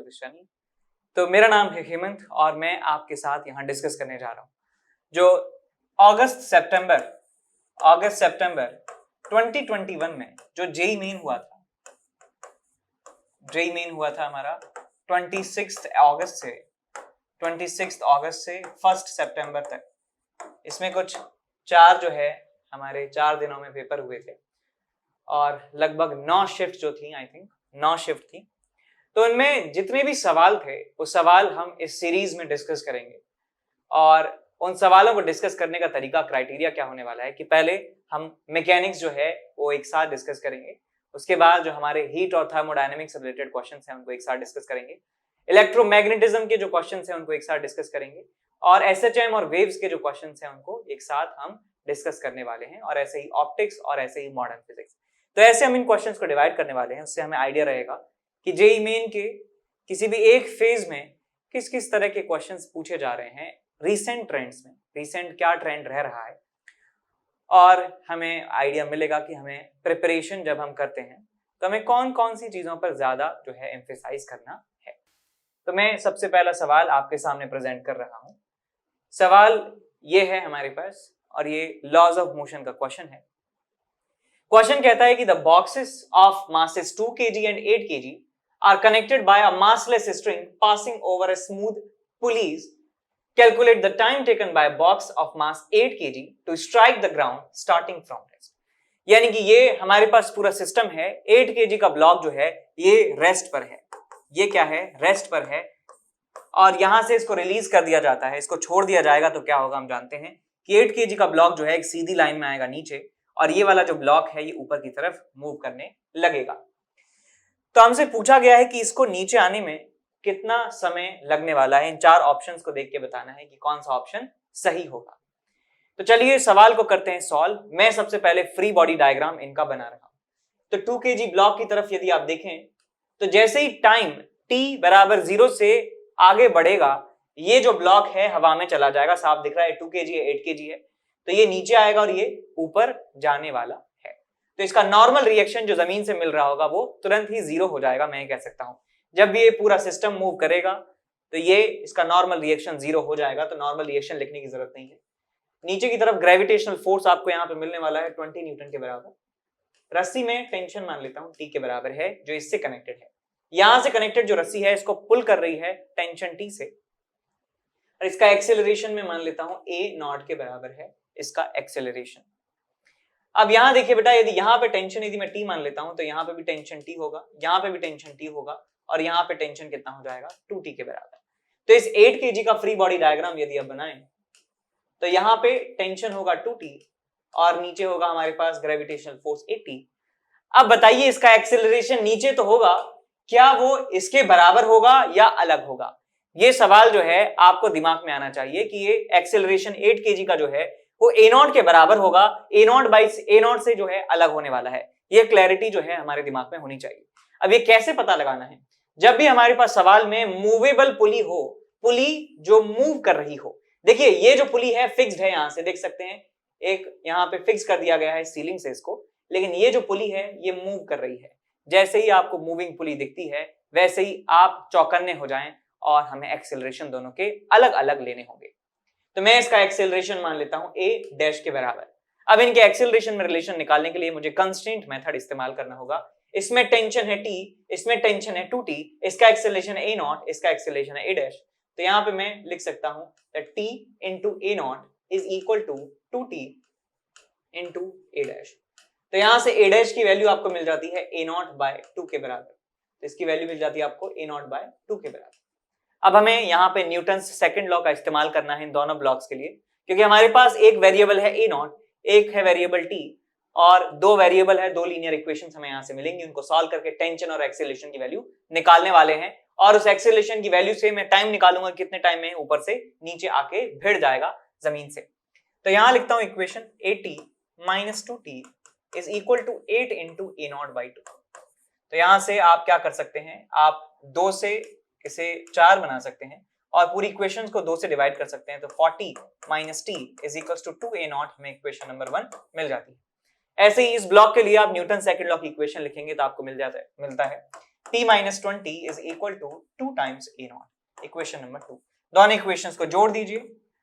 जगदीशानी। तो मेरा नाम है हेमंत और मैं आपके साथ यहाँ डिस्कस करने जा रहा हूँ जो अगस्त सितंबर 2021 में जो जेईई मेन हुआ था हमारा 26 अगस्त से 1 सितंबर तक। इसमें कुछ हमारे 4 दिनों में पेपर हुए थे और लगभग 9 शिफ्ट जो थी, आई थिंक 9 शिफ्ट थी। तो उनमें जितने भी सवाल थे वो सवाल हम इस सीरीज में डिस्कस करेंगे और उन सवालों को डिस्कस करने का तरीका, क्राइटेरिया क्या होने वाला है कि पहले हम मैकेनिक्स जो है वो एक साथ डिस्कस करेंगे, उसके बाद जो हमारे हीट और थर्मोडायनेमिक्स से रिलेटेड क्वेश्चंस हैं उनको एक साथ डिस्कस करेंगे, इलेक्ट्रोमैग्नेटिज्म के जो क्वेश्चंस हैं उनको एक साथ डिस्कस करेंगे और एसएचएम और वेव्स के जो क्वेश्चंस हैं उनको एक साथ हम डिस्कस करने वाले हैं, और ऐसे ही ऑप्टिक्स और ऐसे ही मॉडर्न फिजिक्स। तो ऐसे हम इन क्वेश्चंस को डिवाइड करने वाले हैं, उससे हमें आइडिया रहेगा कि जेईई मेन के किसी भी एक फेज में किस किस तरह के क्वेश्चंस पूछे जा रहे हैं, रिसेंट ट्रेंड्स में रिसेंट क्या ट्रेंड रह रहा है, और हमें आइडिया मिलेगा कि हमें प्रिपरेशन जब हम करते हैं तो हमें कौन कौन सी चीजों पर ज्यादा जो है एम्फेसाइज करना है। तो मैं सबसे पहला सवाल आपके सामने प्रेजेंट कर रहा हूं। सवाल ये है हमारे पास और ये लॉज ऑफ मोशन का क्वेश्चन है। क्वेश्चन कहता है कि the boxes of masses 2 kg and 8 kg are connected by a massless string passing over a smooth pulleys. Calculate the time taken by a box of mass 8 kg to strike the ground starting from rest. यानी कि ये हमारे पास पूरा system है, 8 kg का block जो है ये रेस्ट पर है, ये क्या है, रेस्ट पर है, और यहां से इसको रिलीज कर दिया जाता है, इसको छोड़ दिया जाएगा तो क्या होगा हम जानते हैं कि 8 kg का ब्लॉक जो है एक सीधी लाइन में आएगा नीचे और ये वाला जो ब्लॉक है ये ऊपर की तरफ मूव करने लगेगा। तो हमसे पूछा गया है कि इसको नीचे आने में कितना समय लगने वाला है। इन 4 ऑप्शंस को देख के बताना है कि कौन सा ऑप्शन सही होगा। तो चलिए सवाल को करते हैं सॉल्व। मैं सबसे पहले फ्री बॉडी डायग्राम इनका बना रहा हूं। तो 2 kg ब्लॉक की तरफ यदि आप देखें तो जैसे ही टाइम t बराबर 0 से आगे बढ़ेगा ये जो ब्लॉक है हवा में चला जाएगा। साफ दिख रहा है 2 kg है, 8 kg है, तो ये नीचे आएगा और ये ऊपर जाने वाला है। तो इसका नॉर्मल रिएक्शन जो जमीन से मिल रहा होगा वो तुरंत ही 0 हो जाएगा। मैं कह सकता हूं जब भी ये पूरा सिस्टम मूव करेगा तो ये इसका नॉर्मल रिएक्शन 0 हो जाएगा। तो नॉर्मल रिएक्शन लिखने की जरूरत नहीं है। नीचे की तरफ ग्रेविटेशनल फोर्स आपको यहाँ पे मिलने वाला है 20 न्यूटन के बराबर। रस्सी में टेंशन मान लेता हूं T के बराबर है जो इससे कनेक्टेड है। यहां से कनेक्टेड जो रस्सी है इसको पुल कर रही है टेंशन T से, और इसका एक्सेलरेशन में मान लेता हूं A नॉट के बराबर है इसका एक्सेलरेशन। अब यहां देखिए बेटा, यदि यहां पे टेंशन यदि मैं T मान लेता हूं तो यहां पे भी टेंशन T होगा, यहां पे भी टेंशन T होगा, और यहां पे टेंशन कितना हो जाएगा 2T के बराबर। तो इस 8 kg का फ्री बॉडी डायग्राम यदि आप बनाएं तो यहां पे टेंशन होगा 2T और नीचे होगा हमारे पास ग्रेविटेशनल फोर्स 8T। अब बताइए इसका एक्सेलरेशन नीचे तो होगा, क्या वो इसके बराबर होगा या अलग होगा? ये सवाल जो है आपको दिमाग में आना चाहिए कि ये एक्सेलरेशन 8 kg का जो है वो A नॉट के बराबर होगा, A नॉट से जो है अलग होने वाला है। ये क्लैरिटी जो है हमारे दिमाग में होनी चाहिए। अब ये कैसे पता लगाना है? जब भी हमारे पास सवाल में मूवेबल पुली हो, पुली जो मूव कर रही हो, देखिए ये जो पुली है फिक्स्ड है, यहां से देख सकते हैं एक यहाँ पे फिक्स कर दिया गया है सीलिंग से इसको, लेकिन ये जो पुली है ये मूव कर रही है। जैसे ही आपको मूविंग पुली दिखती है वैसे ही आप चौकन्ने हो जाएं और हमें एक्सेलरेशन दोनों के अलग अलग लेने होंगे। तो मैं इसका एक्सेलरेशन मान लेता हूं A डैश के बराबर। अब इनके एक्सेलरेशन में रिलेशन निकालने के लिए मुझे कंस्ट्रेंट मेथड इस्तेमाल करना होगा। इसमें टेंशन है T, इसमें टेंशन है 2T, इसका एक्सेलरेशन है A नॉट, इसका एक्सेलरेशन है A डैश। तो यहां पे मैं लिख सकता हूं that T into A not is equal to 2T into A dash. तो यहां से A डैश की वैल्यू आपको मिल जाती है A नॉट बाय 2 के बराबर। तो इसकी वैल्यू मिल जाती है आपको A नॉट बाय 2 के बराबर। अब हमें यहाँ पे न्यूटन्स सेकंड लॉ का इस्तेमाल करना है इन दोनों ब्लॉक्स के लिए, क्योंकि हमारे पास एक वेरिएबल है A नॉट, एक है वेरिएबल T, और 2 वेरिएबल है, 2 लीनियर इक्वेशंस हमें यहाँ से मिलेंगी। उनको सॉल्व करके टेंशन और एक्सेलरेशन की वैल्यू निकालने वाले हैं, और उस एक्सेलरेशन की वैल्यू से मैं टाइम निकालूंगा कितने टाइम में ऊपर से नीचे आके भिड़ जाएगा जमीन से। तो यहाँ लिखता हूँ equation AT minus 2T is equal to 8 into A not by 2। तो यहाँ से आप क्या कर सकते हैं, आप 2 से इसे 4 बना सकते हैं और पूरी इक्वेशंस को 2 से डिवाइड कर सकते हैं। तो 40 minus T is equals to 2A not हमें इक्वेशन नंबर 1 मिल जाती है। ऐसे ही इस ब्लॉक के लिए आप न्यूटन सेकंड लॉ की इक्वेशन लिखेंगे तो आपको मिलता है t minus 20 is equal to 2 times a naught. Equation number 2, दोनों इक्वेशंस को जोड़ दीजिए,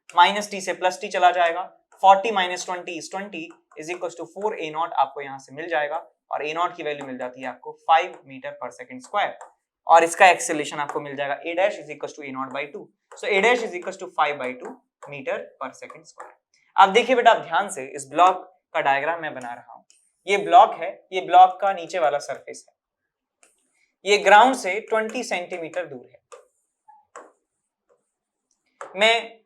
माइनस टी से प्लस टी चला जाएगा, 40 minus 20 is 20 is equals to 4 a naught आपको यहाँ से मिल जाएगा, और a naught की वैल्यू मिल जाती है आपको 5 मीटर पर सेकंड स्क्वायर, और इसका एक्सेलरेशन आपको मिल जाएगा a dash is equals to a naught by 2, so a dash is equals to 5 by 2 metre पर सेकंड स्क्वायर। अब देखिए बेटा, आप ध्यान से इस ब्लॉक का डायग्राम मैं बना रहा हूं, ये ब्लॉक है, ये ब्लॉक का नीचे वाला सरफेस है, ये ग्राउंड से 20 सेंटीमीटर दूर है। मैं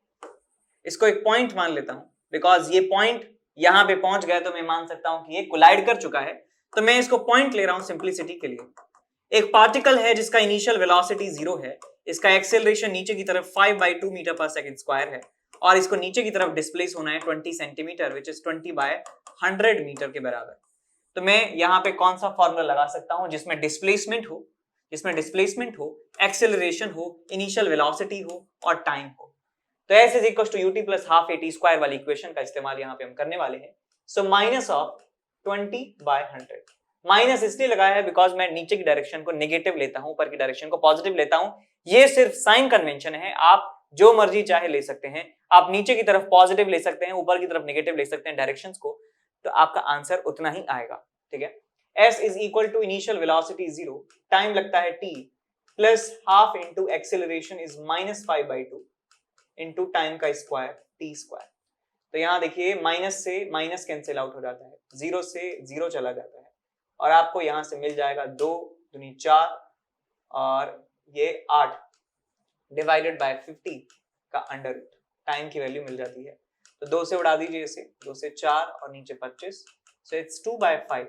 इसको एक पॉइंट मान लेता हूं, बिकॉज ये पॉइंट यहां पे पहुंच गया तो मैं मान सकता हूं कि ये कोलाइड कर चुका है, तो मैं इसको पॉइंट ले रहा हूं सिंप्लिसिटी के लिए। एक पार्टिकल है जिसका इनिशियल वेलोसिटी 0 है, इसका एक्सेलरेशन नीचे की तरफ 5 by 2 मीटर पर सेकंड स्क्वायर है, और इसको नीचे की तरफ डिस्प्लेस होना है 20 centimetre, which is 20 by 100 metre के बराबर। तो मैं यहाँ पे कौन सा फॉर्मूला लगा सकता हूं जिसमें डिस्प्लेसमेंट हो, एक्सेलरेशन हो, इनिशियल वेलोसिटी हो और टाइम हो। तो s is equal to ut plus half at square वाली इक्वेशन का इस्तेमाल यहाँ पे हम करने वाले हैं। सो माइनस ऑफ 20 by 100, माइनस इसलिए लगाया है बिकॉज मैं नीचे की डायरेक्शन को नेगेटिव लेता हूं, ऊपर की डायरेक्शन को पॉजिटिव लेता हूं। ये सिर्फ साइन कन्वेंशन है, आप जो मर्जी चाहे ले सकते हैं, आप नीचे की तरफ पॉजिटिव ले सकते हैं, ऊपर की तरफ नेगेटिव ले सकते हैं डायरेक्शंस को, तो आपका आंसर उतना ही आएगा। ठीक है, s is equal to initial velocity 0, time लगता है t, plus half into acceleration is -5 by 2 into time का स्क्वायर t स्क्वायर। तो यहाँ देखिए माइनस से माइनस कैंसिल आउट हो जाता है, 0 से 0 चला जाता है, और आपको यहाँ से मिल जाएगा 2 दूनी 4 और ये 8 डिवाइडेड बाय 50 का अंडर रूट, टाइम की वैल्यू मिल जाती है। तो 2 से उड़ा दीजिए इसे, 2 से 4 और नीचे 25, सो इट्स 2 by 5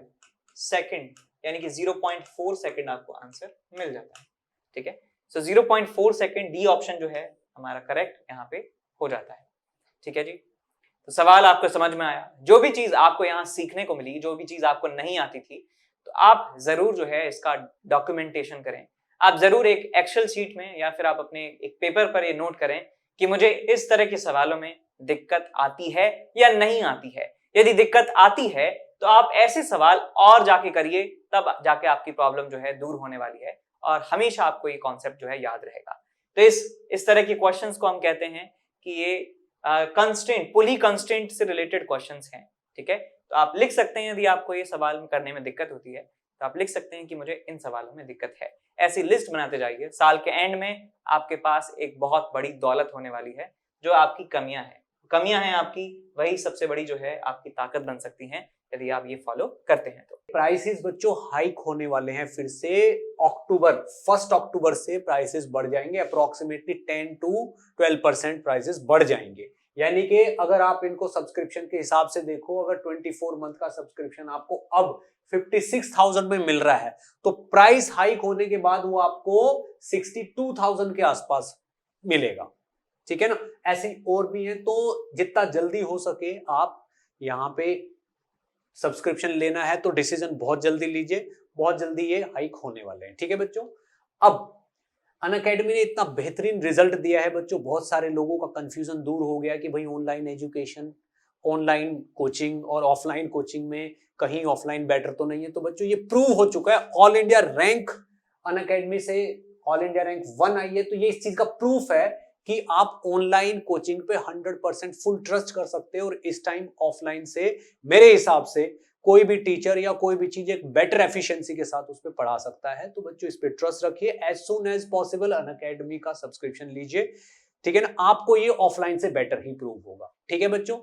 सेकेंड, यानी कि 0.4 सेकेंड आपको आंसर मिल जाता है। ठीक है, सो 0.4 सेकेंड, डी ऑप्शन जो है हमारा करेक्ट यहाँ पे हो जाता है। ठीक है जी, तो सवाल आपको समझ में आया? जो भी चीज आपको यहाँ सीखने को मिली, जो भी चीज आपको नहीं आती थी, तो आप जरूर जो है इसका डॉक्यूमेंटेशन करें। आप जरूर एक एक्सेल शीट में या फिर आप अपने एक पेपर पर ये नोट करें कि मुझे इस तरह के सवालों में दिक्कत आती है या नहीं आती है। यदि दिक्कत आती है तो आप ऐसे सवाल और जाके करिए, तब जाके आपकी प्रॉब्लम जो है दूर होने वाली है, और हमेशा आपको ये कॉन्सेप्ट जो है याद रहेगा। तो इस तरह के क्वेश्चंस को हम कहते हैं कि ये कंस्ट्रेंट, पुली कंस्ट्रेंट से रिलेटेड क्वेश्चंस हैं। ठीक है, तो आप लिख सकते हैं, यदि आपको ये सवाल करने में दिक्कत होती है तो आप लिख सकते हैं कि मुझे इन सवालों में दिक्कत है। ऐसी लिस्ट बनाते जाइए, साल के एंड में आपके पास एक बहुत बड़ी दौलत होने वाली है। जो आपकी कमियां हैं आपकी, वही सबसे बड़ी जो है आपकी ताकत बन सकती हैं, यदि आप ये फॉलो करते हैं तो। प्राइसेस बच्चों हाइक होने वाले हैं फिर से, 1 अक्टूबर से प्राइसेस बढ़ जाएंगे, अप्रोक्सीमेटली 10 to 12% प्राइसेस बढ़ जाएंगे। यानी कि अगर आप इनको सब्सक्रिप्शन के हिसाब से देखो, अगर 24 मंथ का सब्सक्रिप्शन आपको अब 56,000 में मिल रहा है, तो प्राइस हाइक होने के बाद वो आपको 62,000 के आसपास मिलेगा। ठीक है ना, ऐसे और भी है, तो जितना जल्दी हो सके आप यहाँ पे सब्सक्रिप्शन लेना है तो डिसीजन बहुत जल्दी लीजिए, बहुत जल्दी ये हाइक होने वाले हैं। ठीक है बच्चों, अब अनअकैडमी ने इतना बेहतरीन रिजल्ट दिया है बच्चों, बहुत सारे लोगों का कंफ्यूजन दूर हो गया कि भाई ऑनलाइन एजुकेशन, ऑनलाइन कोचिंग और ऑफलाइन कोचिंग में कहीं ऑफलाइन बेटर तो नहीं है। तो बच्चों ये प्रूव हो चुका है, ऑल इंडिया रैंक अनअकैडमी से ऑल इंडिया रैंक 1 आई है, तो ये इस चीज का प्रूफ है कि आप ऑनलाइन कोचिंग पे 100% फुल ट्रस्ट कर सकते हो, और इस टाइम ऑफलाइन से मेरे हिसाब से कोई भी टीचर या कोई भी चीज एक बेटर एफिशिएंसी के साथ उस पे पढ़ा सकता है। तो बच्चों इस पे ट्रस्ट रखिए, as soon as possible Unacademy का सब्सक्रिप्शन लीजिए। ठीक है ना, आपको ये ऑफलाइन से बेटर ही प्रूव होगा। ठीक है बच्चों,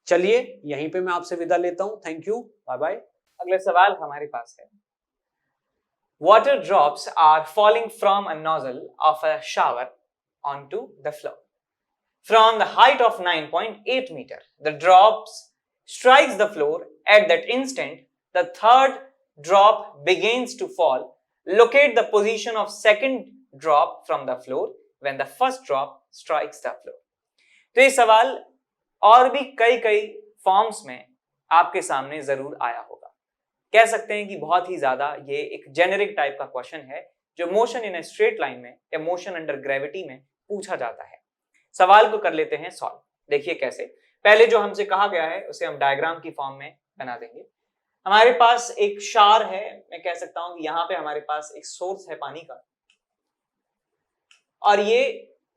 चलिए यहीं पे मैं आपसे विदा लेता हूं, थैंक यू, बाय बाय। अगला सवाल हमारे पास है, water drops are falling from a nozzle of a shower onto the floor from the height of 9.8 meter. The drops strikes the floor. At that instant, the third drop begins to fall. Locate the position of second drop from the floor when the first drop strikes the floor. तो ये सवाल और भी कई forms में आपके सामने जरूर आया होगा। कह सकते हैं कि बहुत ही ज्यादा ये एक जेनेरिक टाइप का क्वेश्चन है, जो motion in a straight line में या मोशन अंडर ग्रेविटी में पूछा जाता है। सवाल को कर लेते हैं सॉल्व। देखिए कैसे, पहले जो हमसे कहा गया है उसे हम डायग्राम की फॉर्म में बना देंगे। हमारे पास एक शार है, मैं कह सकता हूं कि यहाँ पे हमारे पास एक सोर्स है पानी का, और ये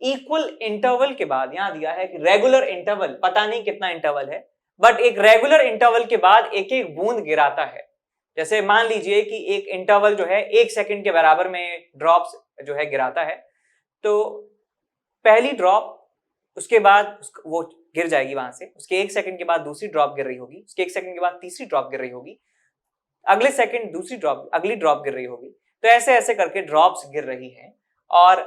इक्वल इंटरवल के बाद, यहां दिया है कि रेगुलर इंटरवल, पता नहीं कितना इंटरवल है, बट एक रेगुलर इंटरवल के बाद एक एक बूंद गिराता है। जैसे मान लीजिए कि एक इंटरवल जो है 1 सेकंड के बराबर में ड्रॉप्स जो है गिराता है, तो पहली ड्रॉप, उसके बाद वो गिर जाएगी वहां से, उसके 1 सेकंड के बाद दूसरी ड्रॉप गिर रही होगी, उसके 1 सेकंड के बाद तीसरी ड्रॉप गिर रही होगी, अगले सेकंड दूसरी ड्रॉप, अगली ड्रॉप गिर रही होगी। तो ऐसे ऐसे करके ड्रॉप्स गिर रही हैं, और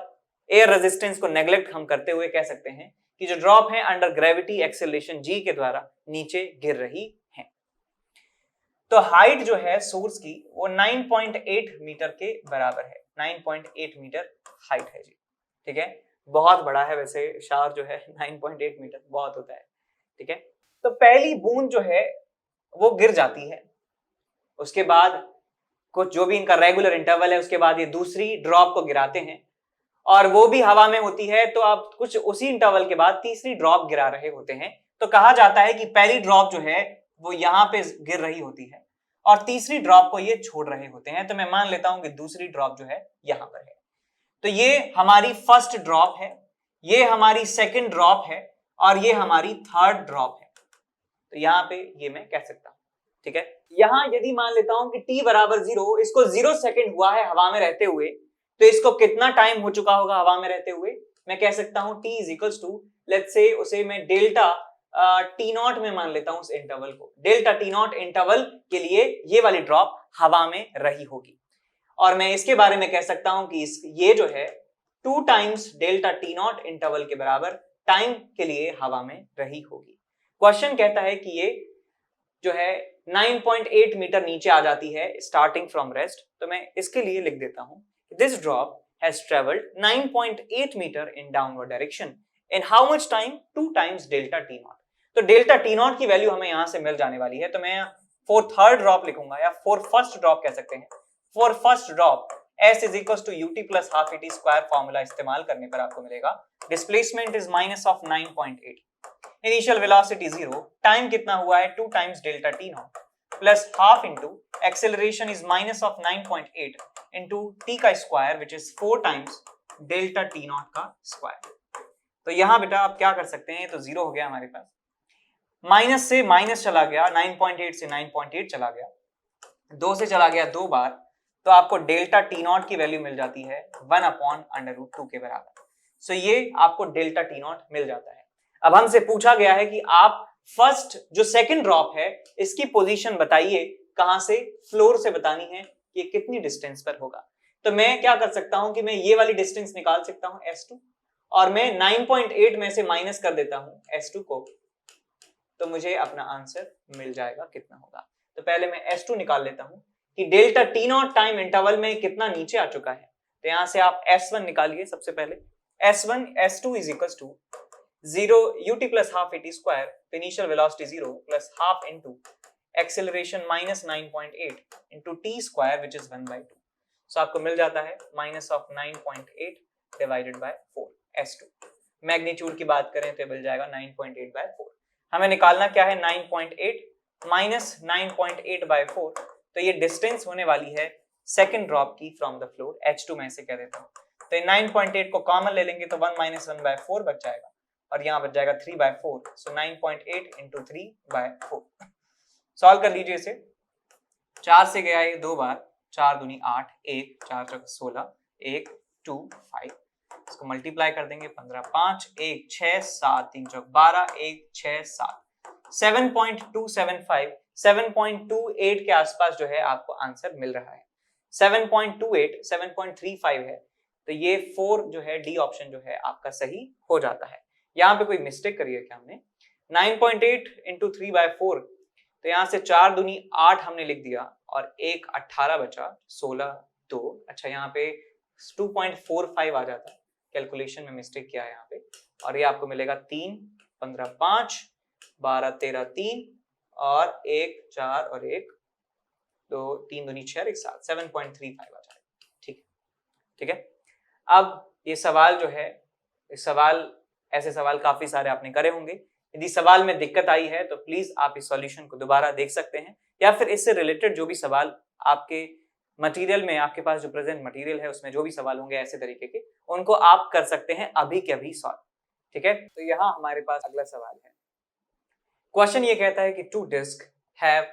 एयर रेजिस्टेंस को नेग्लेक्ट हम करते हुए कह सकते हैं कि जो ड्रॉप है अंडर ग्रेविटी एक्सेलरेशन जी के द्वारा नीचे गिर रही है। तो हाइट जो है सोर्स की वो 9.8 मीटर के बराबर है, 9.8 मीटर हाइट है जी, ठीक है, बहुत बड़ा है वैसे शार जो है 9.8 मीटर बहुत होता है, ठीक है। तो पहली बूंद जो है वो गिर जाती है, उसके बाद कुछ जो भी इनका रेगुलर इंटरवल है, उसके बाद ये दूसरी ड्रॉप को गिराते हैं, और वो भी हवा में होती है, तो आप कुछ उसी इंटरवल के बाद तीसरी ड्रॉप गिरा रहे होते हैं। तो कहा जाता है कि पहली ड्रॉप जो है वो यहाँ पे गिर रही होती है, और तीसरी ड्रॉप को ये छोड़ रहे होते हैं। तो मैं मान लेता हूं कि दूसरी ड्रॉप जो है यहाँ पर है। तो ये हमारी फर्स्ट ड्रॉप है, ये हमारी सेकेंड ड्रॉप है, और ये हमारी थर्ड ड्रॉप है। तो यहाँ पे ये मैं कह सकता हूं, ठीक है। यहां यदि मान लेता हूं कि t बराबर 0, इसको 0 सेकंड हुआ है हवा में रहते हुए, तो इसको कितना टाइम हो चुका होगा हवा में रहते हुए, मैं कह सकता हूं t is equals to, let's say उसे मैं डेल्टा टी नॉट में मान लेता हूं उस इंटरवल को, डेल्टा टी नॉट इंटरवल के लिए ये वाली ड्रॉप हवा में रही होगी, और मैं इसके बारे में कह सकता हूं कि ये जो है 2 times delta T not interval के बराबर टाइम के लिए हवा में रही होगी। क्वेश्चन कहता है कि ये जो है 9.8 मीटर नीचे आ जाती है स्टार्टिंग फ्रॉम रेस्ट, तो मैं इसके लिए लिख देता हूं, this drop has travelled 9.8 metre in downward direction in how much time, 2 times delta T naught. तो डेल्टा टी नॉट की वैल्यू हमें यहां से मिल जाने वाली है, तो मैं फॉर थर्ड ड्रॉप लिखूंगा, या फॉर फर्स्ट ड्रॉप कह सकते हैं। For first drop S is equal to u t plus half eighty square formula इस्तेमाल करने पर आपको मिलेगा displacement is minus of 9.8, initial velocity 0, time कितना हुआ है 2 times delta T naught plus half into acceleration is minus of 9.8 into t का square which is 4 times delta T naught का स्क्वायर। तो यहां बेटा आप क्या कर सकते हैं, तो 0 हो गया हमारे पास, माइनस से माइनस चला गया, 9.8 से 9.8 चला गया, 2 से चला गया 2 बार, तो आपको डेल्टा टी नॉट की वैल्यू मिल जाती है 1/√2 के बराबर। सो ये आपको डेल्टा टी नॉट मिल जाता है। अब हमसे पूछा गया है कि आप फर्स्ट जो सेकंड ड्रॉप है इसकी पोजीशन बताइए, कहां से, फ्लोर से बतानी है कि कितनी डिस्टेंस पर होगा। तो मैं क्या कर सकता हूं कि मैं ये वाली डिस्टेंस निकाल सकता हूं S2, और मैं 9.8 में से माइनस कर देता हूं S2 को, तो मुझे अपना आंसर मिल जाएगा कितना होगा। तो पहले मैं S2 निकाल लेता हूं कि delta T not time interval में कितना नीचे आ चुका है। तो यहां से आप S1 निकालिए सबसे पहले, S1 S2 is equal to 0 ut plus half eighty square, initial velocity 0 plus half into acceleration minus 9.8 into T square which is 1/2। So आपको मिल जाता है minus of 9.8 divided by 4 S2। Magnitude की बात करें तो मिल जाएगा 9.8/4। हमें निकालना क्या है, 9.8 माइनस 9.8/4, तो ये डिस्टेंस होने वाली है सेकंड ड्रॉप की फ्रॉम द फ्लोर, H2 में से कह देता हूं। तो 9.8 को कॉमन ले लेंगे तो 1 माइनस 1/4 बच जाएगा, और यहाँ बच जाएगा 3/4। सो 9.8 इंटू 3/4। सॉल्व कर लीजिए इसे, 4 से गया ये 2 बार, 4 दूनी 8, 1 4 चौक 16, 1 2 5, इसको मल्टीप्लाई कर देंगे 15, 5 1 6 7 3 चौक 12, 1 6 7, 7.275 7.28 के आसपास जो है आपको आंसर मिल रहा है। 7.28 7.35 है, तो ये 4 जो है डी ऑप्शन जो है आपका सही हो जाता है। यहाँ पे कोई मिस्टेक करिए क्या हमने, 9.8 इंटू 3/4, तो यहाँ से 4 दूनी 8 हमने लिख दिया, और 1 18 बचा, 16 2, अच्छा यहाँ पे 2.45 आ जाता है, कैलकुलेशन में मिस्टेक किया है यहाँ पे, और ये आपको मिलेगा 3 15 5 12 13 3, और 1 4 और 1 2 3 दूनी 6 और 1 7, 7.35 आ जाएगा। ठीक ठीक है। अब ये सवाल जो है, इस सवाल, ऐसे सवाल काफी सारे आपने करे होंगे, यदि सवाल में दिक्कत आई है तो प्लीज आप इस सॉल्यूशन को दोबारा देख सकते हैं, या फिर इससे रिलेटेड जो भी सवाल आपके मटेरियल में, आपके पास जो प्रेजेंट मटेरियल है उसमें जो भी सवाल होंगे ऐसे तरीके के, उनको आप कर सकते हैं अभी के अभी सॉल्व। ठीक है, तो यहाँ हमारे पास अगला सवाल है। क्वेश्चन ये कहता है कि two disc have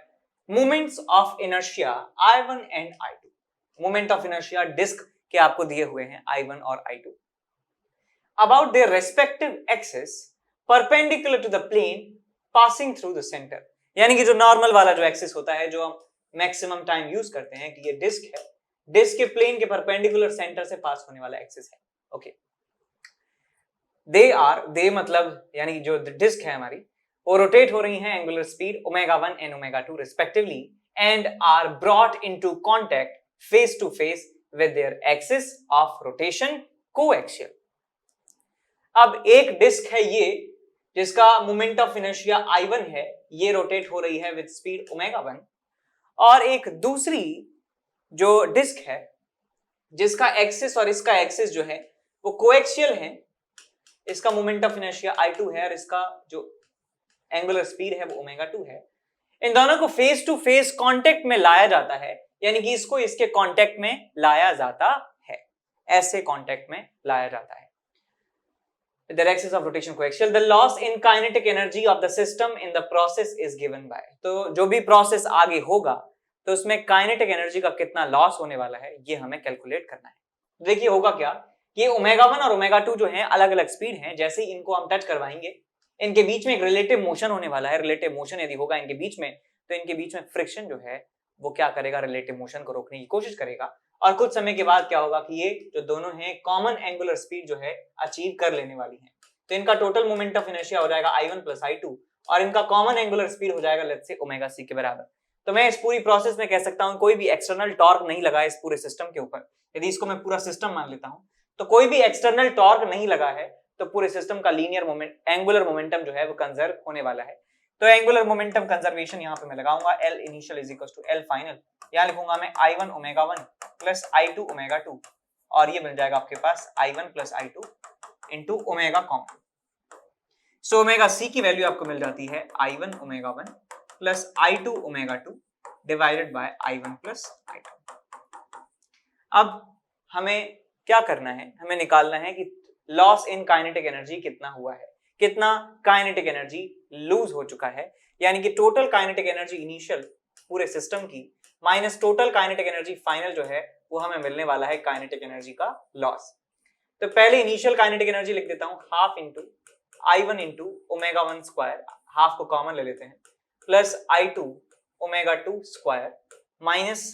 moments of inertia I1 and I2। Moment of inertia disc के आपको दिए हुए हैं I1 और I2 about their respective axis perpendicular to the plane passing through the centre. यानी कि जो नॉर्मल वाला जो एक्सिस होता है, जो हम मैक्सिमम टाइम यूज करते हैं कि ये डिस्क है, डिस्क के प्लेन के परपेंडिकुलर सेंटर से पास होने वाला एक्सिस है। ओके, दे मतलब यानी जो डिस्क है हमारी वो रोटेट हो रही हैं angular speed ω1 and ω2 respectively and are brought into contact face to face with their axis of rotation coaxial. अब एक डिस्क है ये जिसका मोमेंट ऑफ इनर्शिया I1 है, ये रोटेट हो रही है विद स्पीड ω1, और एक दूसरी जो डिस्क है जिसका एक्सिस और इसका एक्सिस जो है वो कोएक्सियल है, इसका मोमेंट ऑफ इनर्शिया I2 है और इसका जो एंगुलर स्पीड है वो ω2 है। इन दोनों को फेस टू फेस कांटेक्ट में लाया जाता है, यानी कि इसको इसके कांटेक्ट में लाया जाता है, ऐसे कांटेक्ट में लाया जाता है। The axis of rotation coaxial, the loss in kinetic energy of the system in the process is given by। तो जो भी प्रोसेस आगे होगा तो उसमें काइनेटिक एनर्जी का कितना लॉस होने वाला है ये हमें कैलकुलेट करना है। देखिए होगा क्या, ये ω1 और ω2 जो हैं अलग अलग स्पीड हैं, जैसे ही इनको हम टच करवाएंगे इनके बीच में एक रिलेटिव मोशन होने वाला है। रिलेटिव मोशन यदि होगा इनके बीच में तो इनके बीच में फ्रिक्शन जो है वो क्या करेगा, रिलेटिव मोशन को रोकने की कोशिश करेगा, और कुछ समय के बाद क्या होगा कि ये जो दोनों हैं कॉमन एंगुलर स्पीड जो है अचीव कर लेने वाली है। तो इनका टोटल मोमेंट ऑफ इनर्शिया हो जाएगा I1 प्लस I2 और इनका कॉमन एंगुलर स्पीड हो जाएगा लेट्स से ωc के बराबर। तो मैं इस पूरी प्रोसेस में कह सकता हूं कोई भी एक्सटर्नल टॉर्क नहीं लगा इस पूरे सिस्टम के ऊपर। यदि इसको मैं पूरा सिस्टम मान लेता हूं तो कोई भी एक्सटर्नल टॉर्क नहीं लगा है, तो पूरे सिस्टम का लीनियर मोमेंट एंगुलर मोमेंटम जो है वो कंजर्व होने वाला है। तो एंगुलर मोमेंटम कंजर्वेशन यहाँ पे मैं लगाऊंगा L initial is equal to L final. यहाँ लिखूंगा मैं I1 ω1 प्लस I2 ω2 और ये मिल जाएगा आपके पास I1 plus I2 into omega common. So ωc की वैल्यू आपको मिल जाती है I1 ω1 plus I2 ω2 divided by I1 plus I2। अब हमें क्या करना है, हमें निकालना है कि लॉस इन काइनेटिक एनर्जी कितना हुआ है, कितना काइनेटिक एनर्जी लूज हो चुका है, यानी कि टोटल काइनेटिक एनर्जी इनिशियल पूरे सिस्टम की minus total kinetic energy final जो है वो हमें मिलने वाला है काइनेटिक एनर्जी का लॉस। तो पहले इनिशियल काइनेटिक एनर्जी लिख देता हूं half into I1 into ω1 square, half को कॉमन ले लेते हैं, plus I2 ω2 square minus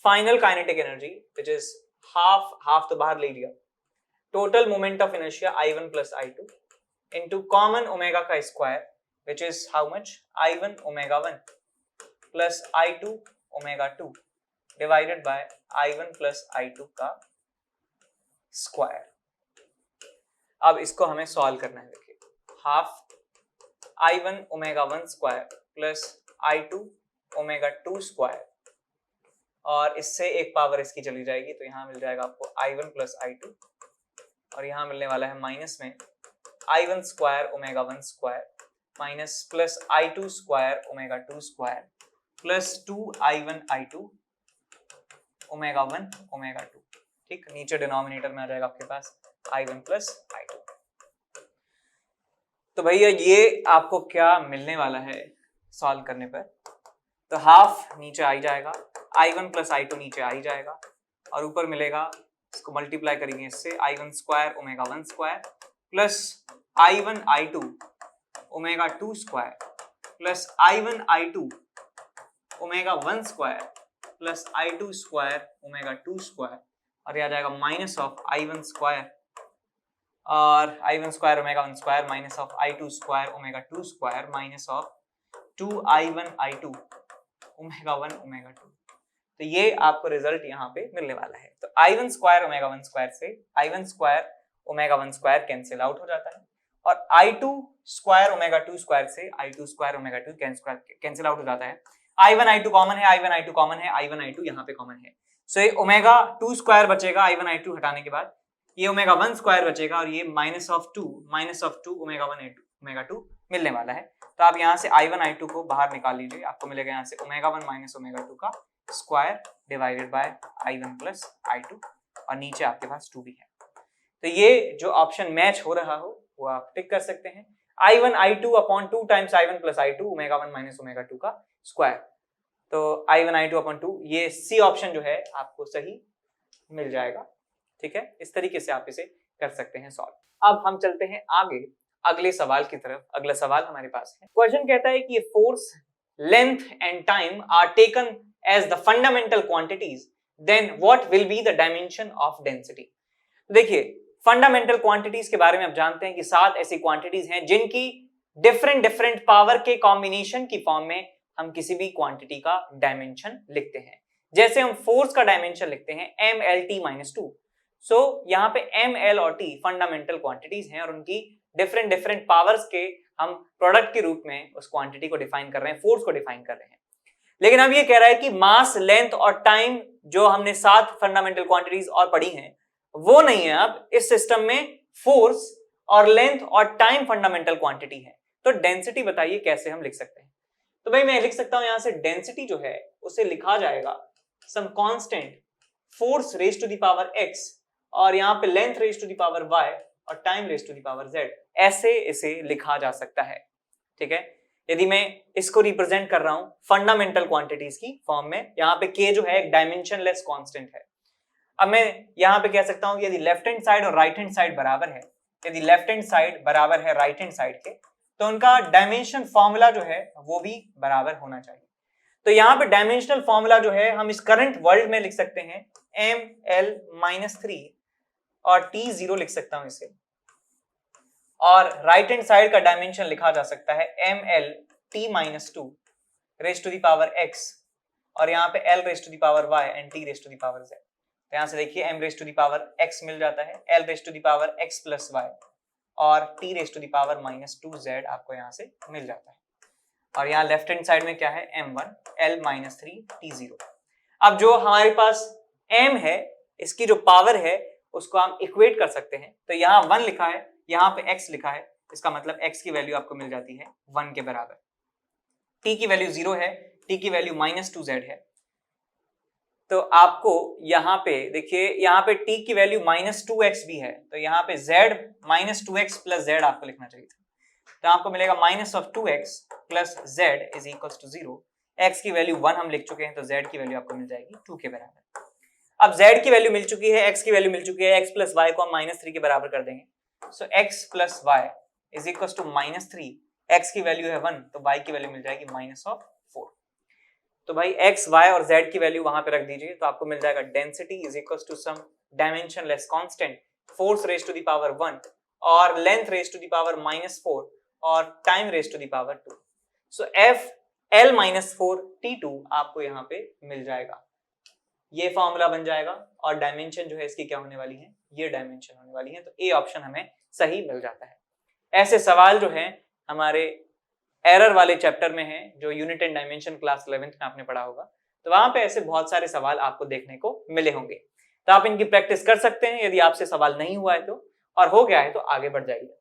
final kinetic energy which is half तो बाहर ले लिया, total moment of inertia I1 plus I2 into common omega का square which is how much I1 ω1 plus I2 ω2 divided by I1 plus I2 का square. अब इसको हमें solve करना है। देखिए half I1 ω1 square plus I2 ω2 square और इससे एक पावर इसकी चली जाएगी, तो यहाँ मिल जाएगा आपको I1 प्लस I2 और यहाँ मिलने वाला है माइनस में I1 square ω1 square minus plus I2 square ω2 square plus 2I1 I2 ω1 ω2। ठीक, नीचे डिनोमिनेटर में आ जाएगा आपके पास I1 प्लस I2। तो भैया ये आपको क्या मिलने वाला है सॉल्व करने पर, तो हाफ नीचे आ ही जाएगा, I1 प्लस I2 नीचे आ ही जाएगा और ऊपर मिलेगा, इसको मल्टीप्लाई करेंगे इससे I1 square ω1 square plus I1 I2 ω2 square plus I1 I2 ω1 square plus I2 square ω2 square और यह आ जाएगा माइनस ऑफ I1 स्क्वायर और I1 square ω1 square minus of I2 square ω2 square minus of 2I1 I2 ω1 ω2। तो ये आपको result यहाँ पे मिलने वाला है। तो I1 स्क्वायर ω1 स्क्वायर से I1 square ω1 square cancel out हो जाता है और I2 स्क्वायर ω2 स्क्वायर से I2 स्क्वायर ω2 कैंसिल आउट हो जाता है। I1 I2 कॉमन है, I1 I2 कॉमन है, I1 I2 यहाँ पे कॉमन है। सो ये ω2 स्क्वायर बचेगा I1 I2 हटाने के बाद, ये ω1 स्क्वायर बचेगा और ये माइनस ऑफ 2 ω1 ω2 मिलने वाला है। तो आप यहाँ से I1 I2 को बाहर निकाल लीजिए, आपको मिलेगा यहाँ से ω1 माइनस ω2 का square divided by I1 plus I2 और नीचे आपके पास 2 भी है। तो ये जो ऑप्शन मैच हो रहा हो वो आप टिक कर सकते हैं। I1 I2 upon 2 times I1 plus I2 ω1 minus ω2 का स्क्वायर। तो I1 I2 अपॉन 2 ये सी ऑप्शन जो है आपको सही मिल जाएगा। ठीक है, इस तरीके से आप इसे कर सकते हैं सॉल्व। अब हम चलते हैं आगे अगले सवाल की तरफ। अगला सवाल हमारे पास है, क्वेश्चन कहता है कि force, length and time are taken as the fundamental quantities, then what will be the dimension of density. देखिए, फंडामेंटल क्वांटिटीज के बारे में आप जानते हैं कि 7 ऐसी क्वांटिटीज हैं जिनकी डिफरेंट पावर के कॉम्बिनेशन की फॉर्म में हम किसी भी क्वांटिटी का डायमेंशन लिखते हैं। जैसे हम फोर्स का डायमेंशन लिखते हैं mLt-2। सो यहाँ पे ml और t फंडामेंटल क्वांटिटीज हैं और उनकी डिफरेंट पावर्स के हम प्रोडक्ट के रूप में उस क्वांटिटी को डिफाइन कर रहे हैं, फोर्स को डिफाइन कर रहे हैं। लेकिन अब ये कह रहा है कि मास, लेंथ और टाइम जो हमने 7 फंडामेंटल क्वांटिटीज और पढ़ी हैं वो नहीं है। अब इस सिस्टम में फोर्स और लेंथ और टाइम फंडामेंटल क्वांटिटी है। तो डेंसिटी बताइए कैसे हम लिख सकते हैं। तो भाई मैं लिख सकता हूं यहां से डेंसिटी जो है उसे लिखा जाएगा some constant force raise to the power x और यहाँ पे length raise to the power y और time raise to the power z, ऐसे इसे लिखा जा सकता है। ठीक है, यदि मैं इसको रिप्रेजेंट कर रहा हूं फंडामेंटल क्वांटिटीज की फॉर्म में, यहाँ पे k जो है एक डायमेंशनलेस कांस्टेंट है। अब मैं यहाँ पे कह सकता हूं कि यदि लेफ्ट हैंड साइड और राइट हैंड साइड बराबर है, यदि लेफ्ट हैंड साइड बराबर है राइट हैंड साइड के, तो उनका डायमेंशन फॉर्मूला जो है वो भी बराबर होना चाहिए। तो यहाँ पे डायमेंशनल फॉर्मूला जो है हम इस करंट वर्ल्ड में लिख सकते हैं ml-3 और t0 लिख सकता हूं इसे, और राइट हैंड साइड का डायमेंशन लिखा जा सकता है mlt-2 raise to the power x और यहाँ पे l raise to the power y and t raise to the power z। तो यहाँ से देखिए m raise to the power x मिल जाता है, l raise to the power x plus y और t raise to the power -2z आपको यहाँ से मिल जाता है। और यहाँ लेफ्ट हैंड साइड में क्या है m1 l-3 t0। अब जो हमारे पास m है इसकी जो पावर है उसको हम इक्वेट कर सकते हैं। तो यहाँ 1 लिखा है, यहाँ पे x लिखा है, इसका मतलब x की वैल्यू आपको मिल जाती है 1 के बराबर। t की वैल्यू 0 है, t की वैल्यू -2z है। तो आपको यहाँ पे देखिए, यहाँ पे t की वैल्यू -2x भी है, तो यहाँ पे z -2x प्लस z आपको लिखना चाहिए था। तो आपको मिलेगा -2x plus z is equals to 0। x की वैल्यू 1 हम लिख चुके हैं, तो z की वैल्यू आपको मिल जाएगी 2 के बराबर। अब z की वैल्यू मिल चुकी है, x की वैल्यू मिल चुकी है, x प्लस y को हम -3 के बराबर कर देंगे। So x plus y is equals to -3, x की वैल्यू है 1 तो y की वैल्यू मिल जाएगी -4। तो भाई x, y और z की वैल्यू वहां पे रख दीजिए, तो आपको मिल जाएगा density is equals to some dimensionless constant force raise to the power 1 और length raise to the power -4 और time raise to the power 2। So f l-4 t2 आपको यहाँ पे मिल जाएगा। ये फॉर्मूला बन जाएगा और डायमेंशन जो है इसकी क्या होने वाली है, ये डायमेंशन होने वाली है। तो ए ऑप्शन हमें सही मिल जाता है। ऐसे सवाल जो है हमारे एरर वाले चैप्टर में है, जो unit and dimension class 11th में आपने पढ़ा होगा, तो वहां पे ऐसे बहुत सारे सवाल आपको देखने को मिले होंगे। तो आप इनकी प्रैक्टिस कर सकते हैं। यदि आपसे सवाल नहीं हुआ है तो, और हो गया है तो आगे बढ़ जाइए।